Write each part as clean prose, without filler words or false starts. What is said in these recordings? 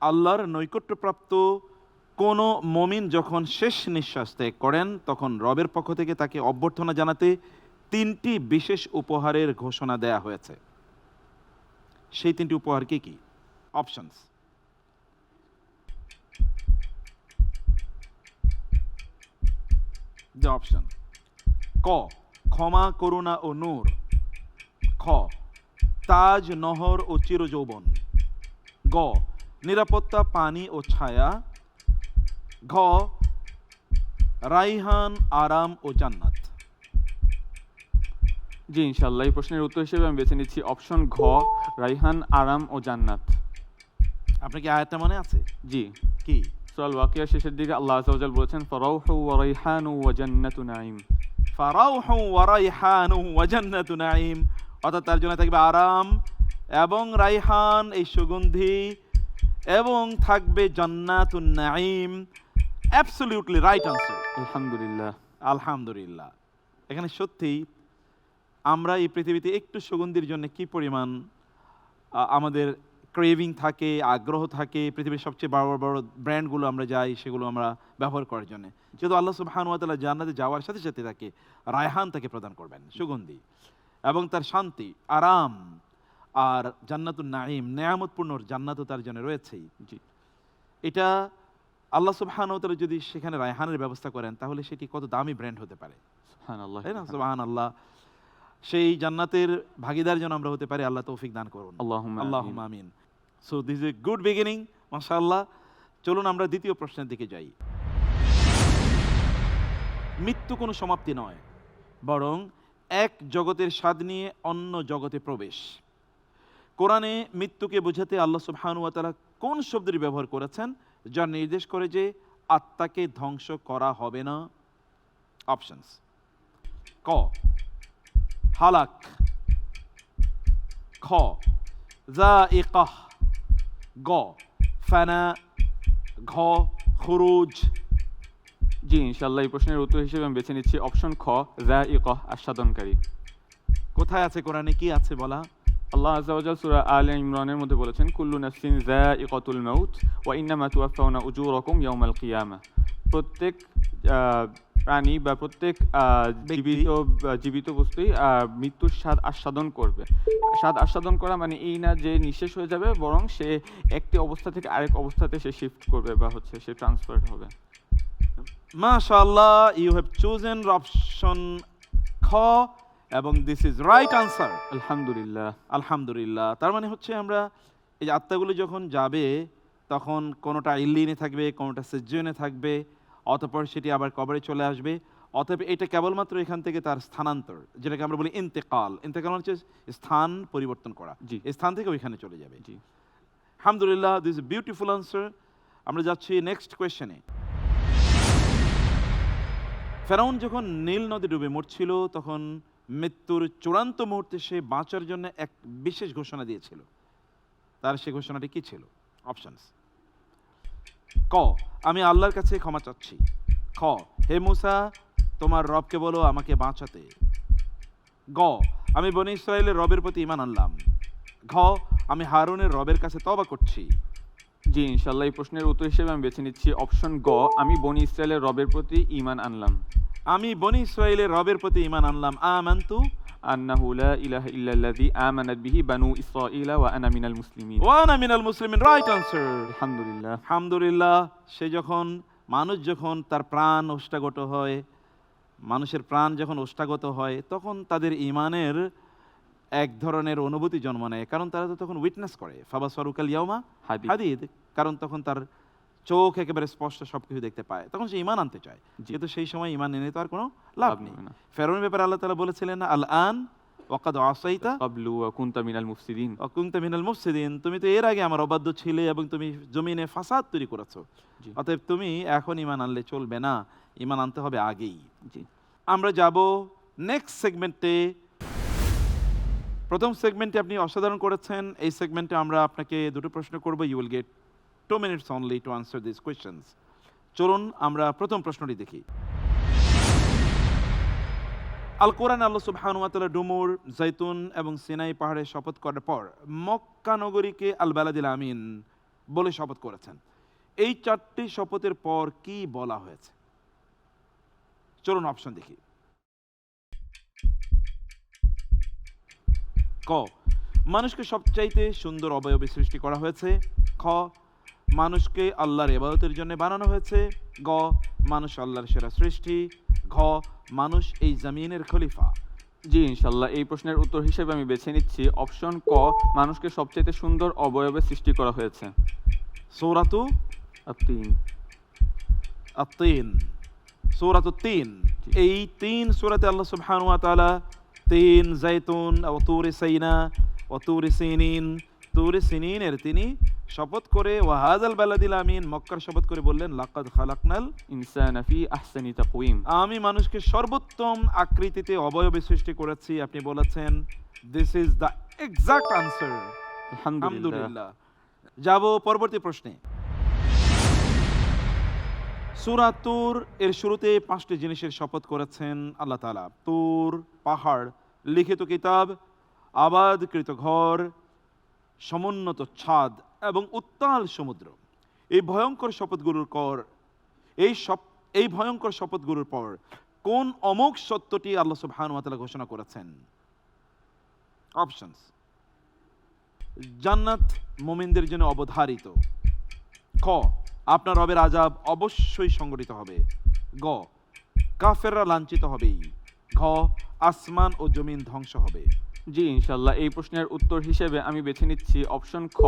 আল্লাহর নৈকট্যপ্রাপ্ত কোনো মমিন যখন শেষ নিঃশ্বাস ত্যাগ করেন তখন রবের পক্ষ থেকে তাকে অভ্যর্থনা জানাতে 3টি বিশেষ উপহারের ঘোষণা দেয়া হয়েছে। সেই 3টি উপহার কি কি? অপশনস: দ্য অপশন ক, ক্ষমা, করুণা ও নূর; খ, তাজ, নহর ও চিরযৌবন; গ, নিরাপত্তা, পানি ও ছায়া; ঘ, রাইহান, আরাম ও জান্নাত। জি ইনশাআল্লাহ, এই প্রশ্নের উত্তর হিসেবে আমি বেছে নিচ্ছি অপশন ঘ, রাইহান, আরাম ও জান্নাত। আপনার কি আয়াতটা মনে আছে? জি, কি? সূরা আল ওয়াকিয়ার শেষের দিকে আল্লাহ আযজা ওয়া জাল্লা বলেছেন ফারাউহু ওয়া রাইহানু ওয়া জান্নাতু নাঈম। ফারাউহু ওয়া রাইহানু ওয়া জান্নাতু নাঈম, অর্থাৎ তার জন্য থাকবে আরাম এবং রাইহান, এই সুগন্ধি, এবং থাকবে জান্নাতুন নাঈম। Absolutely right answer. আলহামদুলিল্লাহ। আলহামদুলিল্লাহ। এখানে সত্যিই আমরা এই পৃথিবীতে একটু সুগন্ধির জন্য কি পরিমাণ আমাদের ক্রেভিং থাকে, আগ্রহ থাকে। পৃথিবীর সবচেয়ে বড় বড় ব্র্যান্ডগুলো আমরা যাই, সেগুলো আমরা ব্যবহার করার জন্য। যেহেতু আল্লাহ সুবহানাহু ওয়া তাআলা জান্নাতে যাওয়ার সাথে সাথে তাকে রায়হান তাকে প্রদান করবেন, সুগন্ধি, এবং তার শান্তি, আরাম, আর জান্নাতুন নাঈম, নেয়ামতপূর্ণ জান্নাতও তার জন্য রয়েছেই। জি, এটা আল্লাহ সুবহানাহু ওয়া তাআলা যদি সেখানে রায়হানের ব্যবস্থা করেন তাহলে সেটি কত দামি ব্র্যান্ড হতে পারে, সুবহানাল্লাহ, তাই না? সুবহানাল্লাহ। সেই জান্নাতের ভাগীদার যেন আমরা হতে পারি, আল্লাহ তৌফিক দান করুন। আল্লাহুম্মা আমিন। So this is a good beginning, মাশাআল্লাহ। চলুন আমরা দ্বিতীয় প্রশ্নের দিকে যাই। মৃত্যু কোনো সমাপ্তি নয়, বরং এক জগতের স্বাদ নিয়ে অন্য জগতে প্রবেশ। কোরআনে মৃত্যুকে বোঝাতে আল্লাহ সুবহানাহু ওয়া তাআলা কোন শব্দের ব্যবহার করেছেন যা নির্দেশ করে যে আত্মাকে ধ্বংস করা হবে না? অপশনস: ক, হালাক; খ, যায়িকাহ; গ, ফানা; ঘ, খুরুজ। জি ইনশাআল্লাহ, এই প্রশ্নের উত্তর হিসেবে আমি বেছে নিচ্ছি অপশন খ, যায়িকাহ, আস্বাদনকারী। কোথায় আছে কোরআনে, কি আছে বলা? আল্লাহ আযজা ওয়া জাল্লা সূরা আলে ইমরানের মধ্যে বলেছেন কুল্লু নাফসিন যায়িকাতুল মাউত ওয়া ইন্নামা তুওয়াফাউনা উজুরাকুম ইয়াওমাল কিয়ামাহ। প্রত্যেক প্রাণী বা প্রত্যেক জীবিত বস্তুই মৃত্যুর স্বাদ আস্বাদন করবে। স্বাদ আস্বাদন করা মানে এই না যে নিঃশেষ হয়ে যাবে, বরং সে একটি অবস্থা থেকে আরেক অবস্থাতে সে শিফট করবে বা সে ট্রান্সফার হবে। মাশাআল্লাহ, ইউ হ্যাভ চুজেন অপশন খ, এবং দিস ইজ রাইট আনসার। আলহামদুলিল্লাহ। আলহামদুলিল্লাহ। তার মানে হচ্ছে আমরা এই যে আত্মাগুলো যখন যাবে তখন কোনোটা ইল্লিনে থাকবে, কোনোটা সিজ্জিনে থাকবে, অতঃপর সেটি আবার কবরে চলে আসবে। অতএব এটা কেবলমাত্র এখান থেকে তার স্থানান্তর, যেটাকে আমরা বলি ইন্তেকাল। ইন্তেকাল হচ্ছে স্থান পরিবর্তন করা, জি, স্থান থেকে ওইখানে চলে যাবে। জি, আলহামদুলিল্লাহ, দিস ইজ বিউটিফুল আনসার। আমরা যাচ্ছি নেক্সট কোয়েশ্চেনে। ফেরাউন যখন নীল নদী ডুবে মরছিল তখন মৃত্যুর চূড়ান্ত মুহূর্তে সে বাঁচার জন্য এক বিশেষ ঘোষণা দিয়েছিল। তার সে ঘোষণাটি কি ছিল? অপশনস: ক, আমি আল্লাহর কাছে ক্ষমা চাচ্ছি; খ, হে মূসা, তোমার রবকে বলো আমাকে বাঁচাতে; গ, আমি বনী ইসরাইলের রবের প্রতি ঈমান আনলাম; ঘ, আমি হারুনের রবের কাছে তওবা করছি। জি ইনশাআল্লাহ, এই প্রশ্নের উত্তর হিসেবে আমি বেছে নিচ্ছি অপশন গ, আমি বনী ইসরাইলের রবের প্রতি ঈমান আনলাম। আমি বনী ইসরাইলের রবের প্রতি ঈমান আনলাম। আমানতু আন্নাহু লা ইলাহা ইল্লাল্লাযী আমানাত বিহি বানু ইসরাঈলা ওয়া আনা মিনাল মুসলিমিন। ওয়া আনা মিনাল মুসলিমিন, রাইট আনসার। আলহামদুলিল্লাহ। আলহামদুলিল্লাহ। সে যখন মানুষ যখন তার প্রাণ ওষ্ঠাগত হয়, মানুষের প্রাণ যখন ওষ্ঠাগত হয় তখন তাদের ঈমানের এক ধরনের অনুভূতি জন্ম নেয়, কারণ তারা তো তখন উইটনেস করে। ফাবাসরুকাল ইয়াউমা হাদিদ, কারণ তখন তার চোখ একেবারে স্পষ্ট সবকিছু দেখতে পায়, তখন সে ঈমান আনতে চায়। যেহেতু সেই সময় ঈমান এনে তো আর কোনো লাভ নেই। ফেরাউনের ব্যাপারে আল্লাহ তাআলা বলেছিলেন আল আন ওয়াকাদ আসাইতা ক্বাবলু ওয়া কুনতা মিনাল মুফসিদিন। ওয়া কুনতা মিনাল মুফসিদিন, তুমি তো এর আগে আমার অবাধ্য ছিলে এবং তুমি জমিনে ফাসাদ তৈরি করেছো। অতএব তুমি এখন ঈমান আনলে চলবে না, ঈমান আনতে হবে আগেই। জি, আমরা যাব নেক্সট সেগমেন্টে। প্রথম সেগমেন্টে আপনি অসাধারণ করেছেন। এই সেগমেন্টে আমরা আপনাকে দুটো প্রশ্ন করব। You will get 2 minutes only to answer these questions. চলুন আমরা প্রথম প্রশ্নটি দেখি। আল কোরআন আল্লাহ সুবহানাহু ওয়া তাআলা ডুমুর, জৈতুন এবং সিনাই পাহাড়ে শপথ করার পর মক্কা নগরীকে আল বালাদিল আমিন বলে শপথ করেছেন। এই 4টি শপথের পর কি বলা হয়েছে? চলুন অপশন দেখি। ক, মানুষকে সবচাইতে সুন্দর অবয়বে সৃষ্টি করা হয়েছে। খ, মানুষকে আল্লাহর ইবাদতের জন্য বানানো হয়েছে। গ, মানুষ আল্লাহর সেরা সৃষ্টি। ঘ, মানুষ এই জমিনের খলিফা। জি ইনশাল্লাহ এই প্রশ্নের উত্তর হিসেবে আমি বেছে নিচ্ছি অপশন ক, মানুষকে সবচেয়ে সুন্দর অবয়বে সৃষ্টি করা হয়েছে। সূরাতু আপনি আত-তিন, সূরাতু তিন। এই 3 সূরাতে আল্লাহ সুবহানাহু ওয়া তাআলা তিন, জাইতুন ও তুরে সাইনা ও তুরে সিনিন, তুরে সিনিনের তিনি শপথ করে ওয়াহাযাল বালাদিল আমিন, মক্কার শপথ করে বললেন লাকাদ খালাকনাল, ইনসানা ফি আহসানি তাকওয়িম। আমি মানুষকে সর্বোত্তম আকৃতিতে অবয়বে সৃষ্টি করেছি। আপনি বলেছেন this is the exact answer. আলহামদুলিল্লাহ। আলহামদুলিল্লাহ। যাব পরবর্তী প্রশ্নে। সূরা তুর এর শুরুতে 5টি জিনিসের শপথ করেছেন আল্লাহ তাআলা। তুর পাহাড়, লিখিত কিতাব, আবাদকৃত ঘর, সমুন্নত ছাদ এবং উত্তাল সমুদ্র। এই ভয়ঙ্কর শপথগুলোর পর কোন অমোঘ সত্যটি আল্লাহ সুবহানাহু ওয়া তাআলা ঘোষণা করেছেন? অপশনস: জান্নাত মুমিনদের জন্য অবধারিত। খ, আপনার রবের আযাব অবশ্যই সংঘটিত হবে। গ, কাফেররা লাঞ্ছিত হবেই। ঘ, আসমান ও জমিন ধ্বংস হবে। জি ইনশাল্লাহ এই প্রশ্নের উত্তর হিসেবে আমি বেছে নিচ্ছি অপশন খ,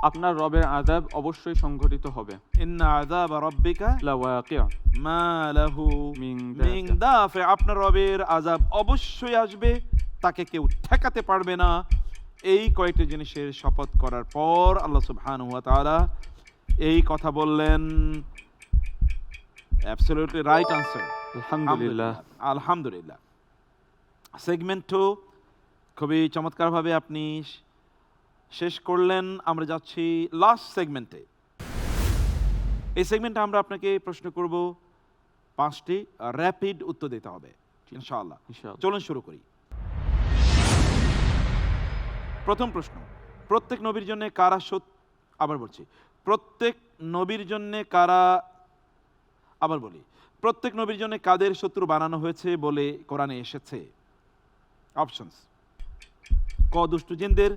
আপনার রবের আযাব অবশ্যই সংঘটিত হবে। ইন্না আযাবা রাব্বিকা লাওয়াকিউ মা লাহু মিন মিন দাফি, আপনার রবের আযাব অবশ্যই আসবে, তাকে কেউ ঠেকাতে পারবে না। এই কয়েকটি জিনিসের শপথ করার পর আল্লাহ সুবহানাহু ওয়া তাআলা এই কথা বললেন। Absolutely right answer. আলহামদুলিল্লাহ। আলহামদুলিল্লাহ। সেগমেন্ট 2 খুবই চমৎকারভাবে আপনি শেষ করলেন। আমরা যাচ্ছি লাস্ট সেগমেন্টে। এই সেগমেন্টে আমরা আপনাকে প্রশ্ন করব, 5টি র্যাপিড উত্তর দিতে হবে ইনশাআল্লাহ। ইনশাআল্লাহ। চলুন শুরু করি। প্রথম প্রশ্ন, প্রত্যেক নবীর জন্য কারা প্রত্যেক নবীর জন্য কাদের শত্রু বানানো হয়েছে বলে কোরআনে এসেছে? অপশনস: ক, দুষ্টু জিনদের।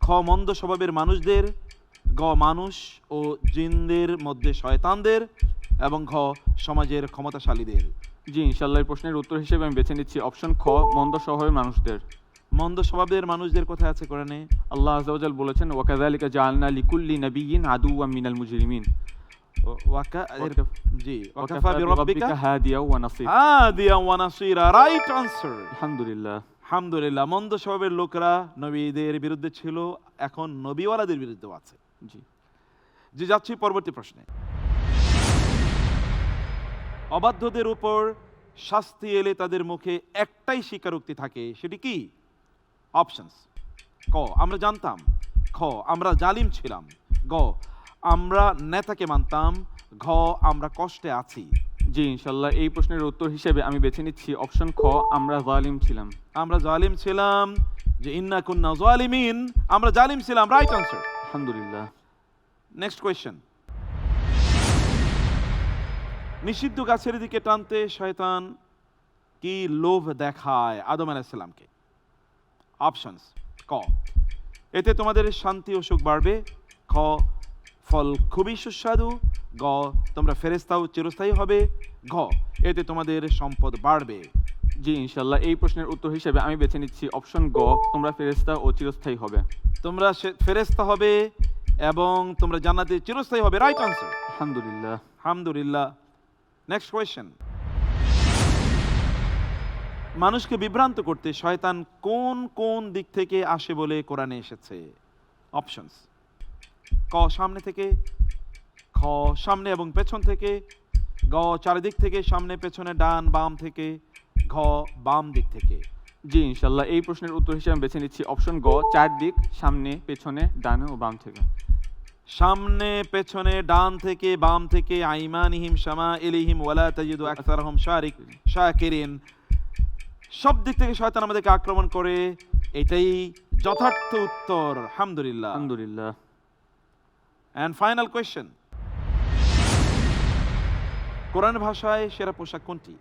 খ, মন্দ স্বভাবের মানুষদের। গ, মানুষ ও জিনদের মধ্যে শয়তানদের। এবং ঘ, সমাজের ক্ষমতাশালীদের। জি ইনশাল্লাহ এই প্রশ্নের উত্তর হিসেবে আমি বেছে নিচ্ছি অপশন খ, মন্দ স্বভাবের মানুষদের। মন্দ স্বভাবের মানুষদের কোথায় আছে কোরআনে? আল্লাহ আযজা ওয়া জাল বলেছেন ওয়াকাযালিকা জাআলনা লিকুল্লি নাবিয়্যিন আদুওয়াম মিনাল মুজরিমিন জি, ওয়াকাফা বিরাব্বিকা হাদিয়া ওয়া নাসীর। হাদিয়া ওয়া নাসীরা, রাইট আনসার। আলহামদুলিল্লাহ। আলহামদুলিল্লাহ। মন্দ স্বভাবের লোকরা নবীদের বিরুদ্ধে ছিল, এখন নবীওয়ালাদের বিরুদ্ধেও আছে। জি যাচ্ছি পরবর্তী প্রশ্নে। অবাধ্যদের উপর শাস্তি এলে তাদের মুখে একটাই স্বীকারোক্তি থাকে, সেটি কি? অপশনস: ক, আমরা জানতাম। খ, আমরা জালিম ছিলাম। গ, আমরা নেতাকে মানতাম। ঘ, আমরা কষ্টে আছি। জি ইনশাল্লাহ এই প্রশ্নের উত্তর হিসেবে আমি বেছে নিচ্ছি অপশন খ, আমরা জালিম ছিলাম। আমরা জালিম ছিলাম, যে ইন্না কুন্না জালিমিন, আমরা জালিম ছিলাম, রাইট আনসার। আলহামদুলিল্লাহ। Next question. নিষিদ্ধ গাছের দিকে টানতে শয়তান কি লোভ দেখায় আদম আলাইহিস সালামকে? অপশনস: ক, এতে তোমাদের শান্তি ও সুখ বাড়বে। খ, ফল খুবই সুস্বাদু। গ, তোমরা ফেরেশতা ও চিরস্থায়ী হবে। ঘ, এতে তোমাদের সম্পদ বাড়বে। জি ইনশাল্লাহ এই প্রশ্নের উত্তর হিসেবে আমি বেছে নিচ্ছি অপশন গ, তোমরা ফেরেশতা ও চিরস্থায়ী হবে। তোমরা ফেরেশতা হবে এবং তোমরা জান্নাতে চিরস্থায়ী হবে, রাইট আনসার। আলহামদুলিল্লাহ। আলহামদুলিল্লাহ। Next question. মানুষকে বিভ্রান্ত করতে শয়তান কোন কোন দিক থেকে আসে বলে কোরআনে এসেছে? অপশনস: ক, সামনে থেকে। খ, সামনে এবং পেছন থেকে। গ, চারিদিক থেকে, সামনে পেছনে ডান বাম থেকে। ঘ, বাম দিক থেকে। জি ইনশাল্লাহ এই প্রশ্নের উত্তর হিসেবে বেছে নিচ্ছি অপশন গ, চারদিক, সামনে পেছনে ডানে ও বাম থেকে। সামনে পেছনে ডান থেকে বাম থেকে। আইমানিহিম শামাইলিহিম ওয়ালা তাজিদু আকসারহুম শাকিরিন। সব দিক থেকে শয়তান আমাদেরকে আক্রমণ করে। এটাই যথার্থ উত্তর, আলহামদুলিল্লাহ। আলহামদুলিল্লাহ। অ্যান্ড ফাইনাল কোয়েশ্চেন, কোরআন ভাষায় সেরা পোশাক কোনটি?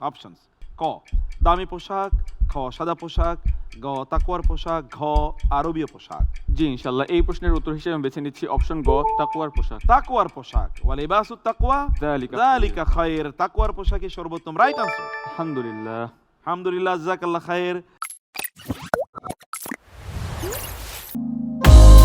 অপশনস: ক দামি পোশাক, খ সাদা পোশাক, গ তাকওয়ার পোশাক, ঘ আরবীয় পোশাক। জি ইনশাআল্লাহ এই প্রশ্নের উত্তর হিসেবে আমি বেছে নিচ্ছি অপশন গ, তাকওয়ার পোশাক। তাকওয়ার পোশাক, ওয়া লিবাসুত তাকওয়া যালিকা যালিকা খায়র। তাকওয়ার পোশাকই সর্বোত্তম, রাইট আনসার। আলহামদুলিল্লাহ। আলহামদুলিল্লাহ, জাযাকাল্লাহ খায়র।